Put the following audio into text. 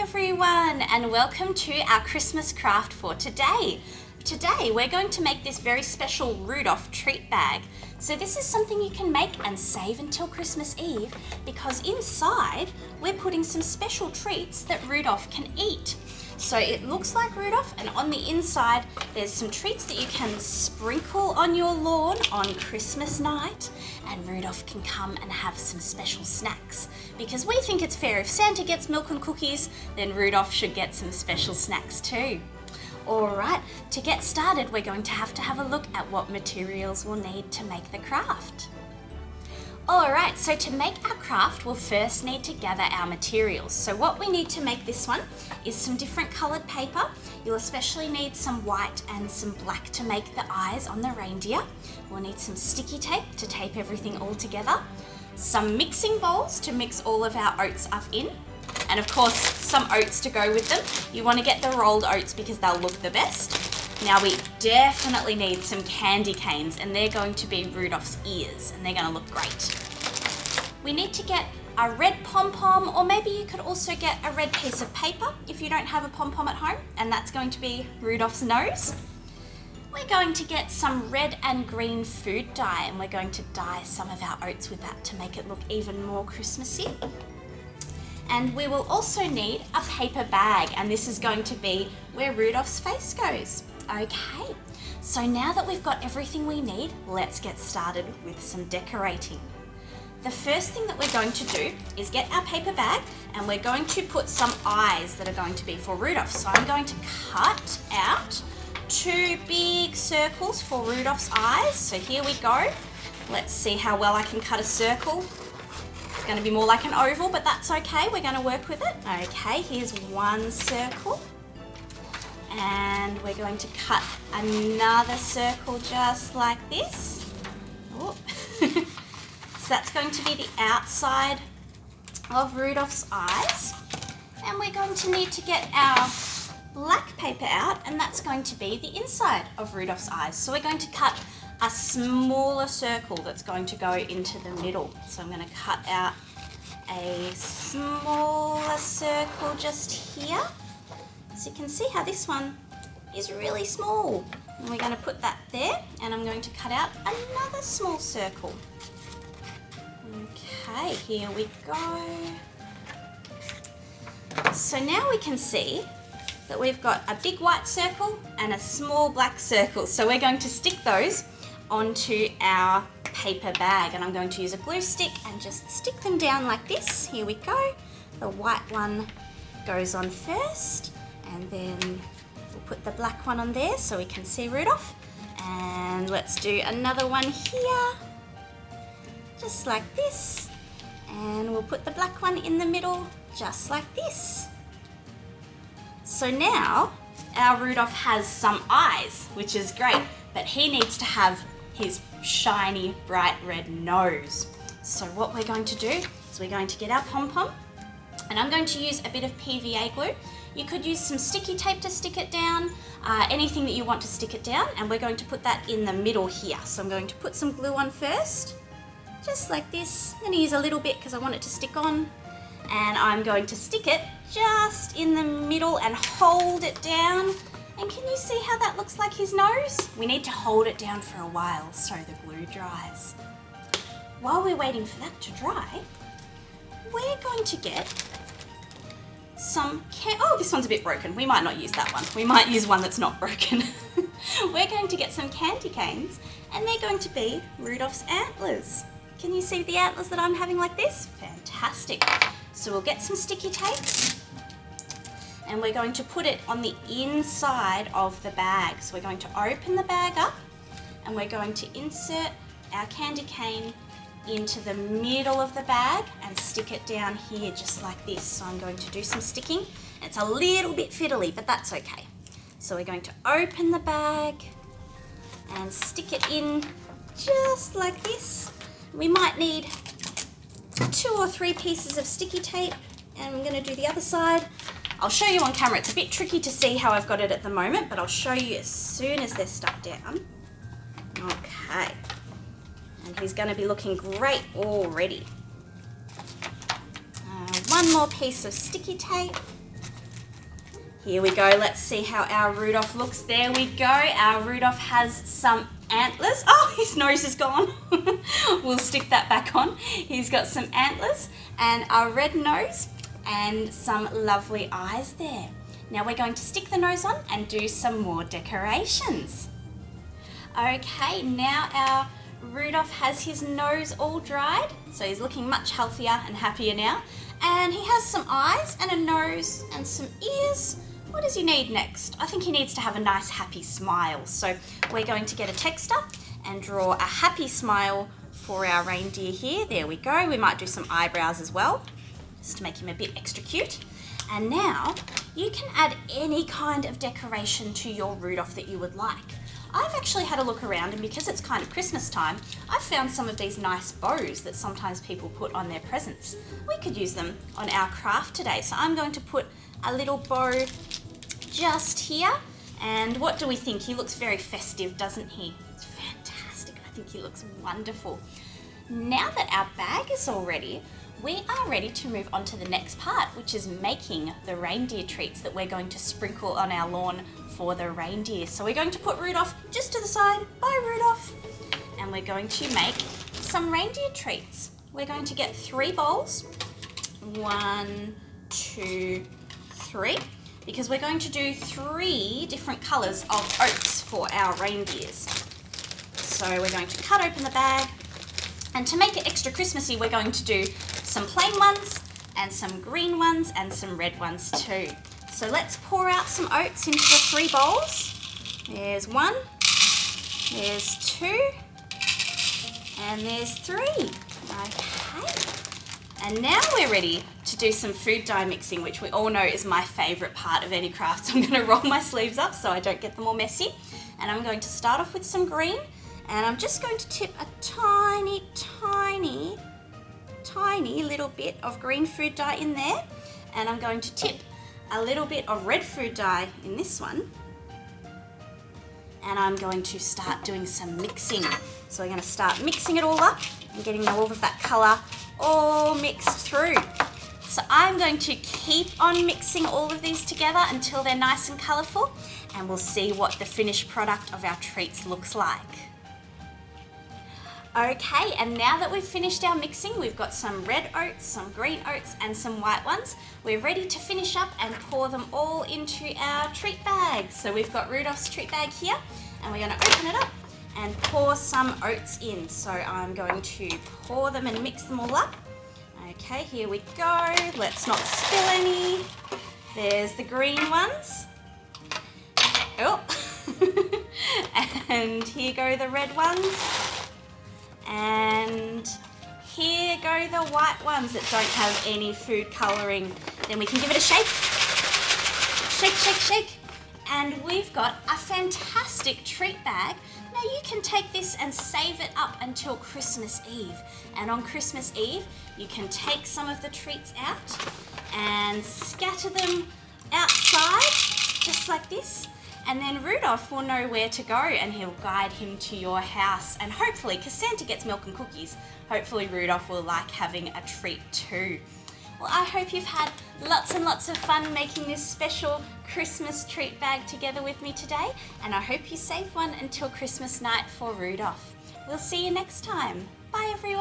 everyone, and welcome to our Christmas craft for today. Today we're going to make this very special Rudolph treat bag. So this is something you can make and save until Christmas Eve, because inside we're putting some special treats that Rudolph can eat. So it looks like Rudolph, and on the inside there's some treats that you can sprinkle on your lawn on Christmas night, and Rudolph can come and have some special snacks. Because we think it's fair, if Santa gets milk and cookies, then Rudolph should get some special snacks too. Alright, to get started we're going to have a look at what materials we'll need to make the craft. Alright, so to make our craft we'll first need to gather our materials. So what we need to make this one is some different coloured paper. You'll especially need some white and some black to make the eyes on the reindeer. We'll need some sticky tape to tape everything all together. Some mixing bowls to mix all of our oats up in. And of course, some oats to go with them. You want to get the rolled oats because they'll look the best. Now we definitely need some candy canes, and they're going to be Rudolph's ears, and they're going to look great. We need to get a red pom-pom, or maybe you could also get a red piece of paper if you don't have a pom-pom at home, and that's going to be Rudolph's nose. We're going to get some red and green food dye, and we're going to dye some of our oats with that to make it look even more Christmassy. And we will also need a paper bag, and this is going to be where Rudolph's face goes. Okay, so now that we've got everything we need, let's get started with some decorating. The first thing that we're going to do is get our paper bag, and we're going to put some eyes that are going to be for Rudolph. So I'm going to cut out 2 big circles for Rudolph's eyes. So here we go. Let's see how well I can cut a circle. It's going to be more like an oval, but that's okay. We're going to work with it. Okay, here's one circle. And we're going to cut another circle just like this. Oh. So that's going to be the outside of Rudolph's eyes. And we're going to need to get our black paper out, and that's going to be the inside of Rudolph's eyes. So we're going to cut a smaller circle that's going to go into the middle. So I'm going to cut out a smaller circle just here. So you can see how this one is really small. And we're going to put that there, and I'm going to cut out another small circle. Okay, here we go. So now we can see that we've got a big white circle and a small black circle. So we're going to stick those onto our paper bag, and I'm going to use a glue stick and just stick them down like this. Here we go. The white one goes on first, and then we'll put the black one on there so we can see Rudolph. And let's do another one here, just like this. And we'll put the black one in the middle, just like this. So now our Rudolph has some eyes, which is great, but he needs to have his shiny, bright red nose. So what we're going to do is we're going to get our pom-pom, and I'm going to use a bit of PVA glue. You could use some sticky tape to stick it down, anything that you want to stick it down, and we're going to put that in the middle here. So I'm going to put some glue on first, just like this. I'm going to use a little bit because I want it to stick on, and I'm going to stick it just in the middle and hold it down. And can you see how that looks like his nose? We need to hold it down for a while so the glue dries. While we're waiting for that to dry, we're going to get some oh, this one's a bit broken. We might not use that one. We might use one that's not broken. We're going to get some candy canes, and they're going to be Rudolph's antlers. Can you see the antlers that I'm having like this? Fantastic. So we'll get some sticky tape, and we're going to put it on the inside of the bag. So we're going to open the bag up, and we're going to insert our candy cane into the middle of the bag and stick it down here just like this. So I'm going to do some sticking. It's a little bit fiddly, but that's okay. So we're going to open the bag and stick it in just like this. We might need 2 or 3 pieces of sticky tape, and I'm going to do the other side. I'll show you on camera. It's a bit tricky to see how I've got it at the moment, but I'll show you as soon as they're stuck down. Okay. And he's going to be looking great already. One more piece of sticky tape. Here we go. Let's see how our Rudolph looks. There we go. Our Rudolph has some antlers. Oh, his nose is gone. We'll stick that back on. He's got some antlers and a red nose and some lovely eyes there. Now we're going to stick the nose on and do some more decorations. Okay, now our Rudolph has his nose all dried, so he's looking much healthier and happier now. And he has some eyes and a nose and some ears. What does he need next? I think he needs to have a nice happy smile. So we're going to get a texter and draw a happy smile for our reindeer here. There we go. We might do some eyebrows as well, just to make him a bit extra cute. And now you can add any kind of decoration to your Rudolph that you would like. I've actually had a look around, and because it's kind of Christmas time, I've found some of these nice bows that sometimes people put on their presents. We could use them on our craft today. So I'm going to put a little bow just here. And what do we think? He looks very festive, doesn't he? It's fantastic. I think he looks wonderful. Now that our bag is all ready, we are ready to move on to the next part, which is making the reindeer treats that we're going to sprinkle on our lawn for the reindeer. So we're going to put Rudolph just to the side. Bye, Rudolph. And we're going to make some reindeer treats. We're going to get 3 bowls. 1, 2, 3. Because we're going to do 3 different colours of oats for our reindeers. So we're going to cut open the bag. And to make it extra Christmassy, we're going to do some plain ones and some green ones and some red ones too. So let's pour out some oats into the 3 bowls. There's 1, there's 2, and there's 3. Okay. And now we're ready to do some food dye mixing, which we all know is my favourite part of any craft. So I'm going to roll my sleeves up so I don't get them all messy. And I'm going to start off with some green. And I'm just going to tip a tiny little bit of green food dye in there. And I'm going to tip a little bit of red food dye in this one. And I'm going to start doing some mixing. So we're going to start mixing it all up and getting all of that colour all mixed through. So I'm going to keep on mixing all of these together until they're nice and colourful, and we'll see what the finished product of our treats looks like. Okay, and now that we've finished our mixing, we've got some red oats, some green oats, and some white ones. We're ready to finish up and pour them all into our treat bag. So we've got Rudolph's treat bag here, and we're going to open it up and pour some oats in. So I'm going to pour them and mix them all up. Okay, here we go. Let's not spill any. There's the green ones. Oh, and here go the red ones. And here go the white ones that don't have any food colouring. Then we can give it a shake. Shake, shake, shake. And we've got a fantastic treat bag. Now you can take this and save it up until Christmas Eve. And on Christmas Eve, you can take some of the treats out and scatter them outside, just like this. And then Rudolph will know where to go and he'll guide him to your house. And hopefully, because Santa gets milk and cookies, hopefully Rudolph will like having a treat too. Well, I hope you've had lots and lots of fun making this special Christmas treat bag together with me today. And I hope you save one until Christmas night for Rudolph. We'll see you next time. Bye everyone.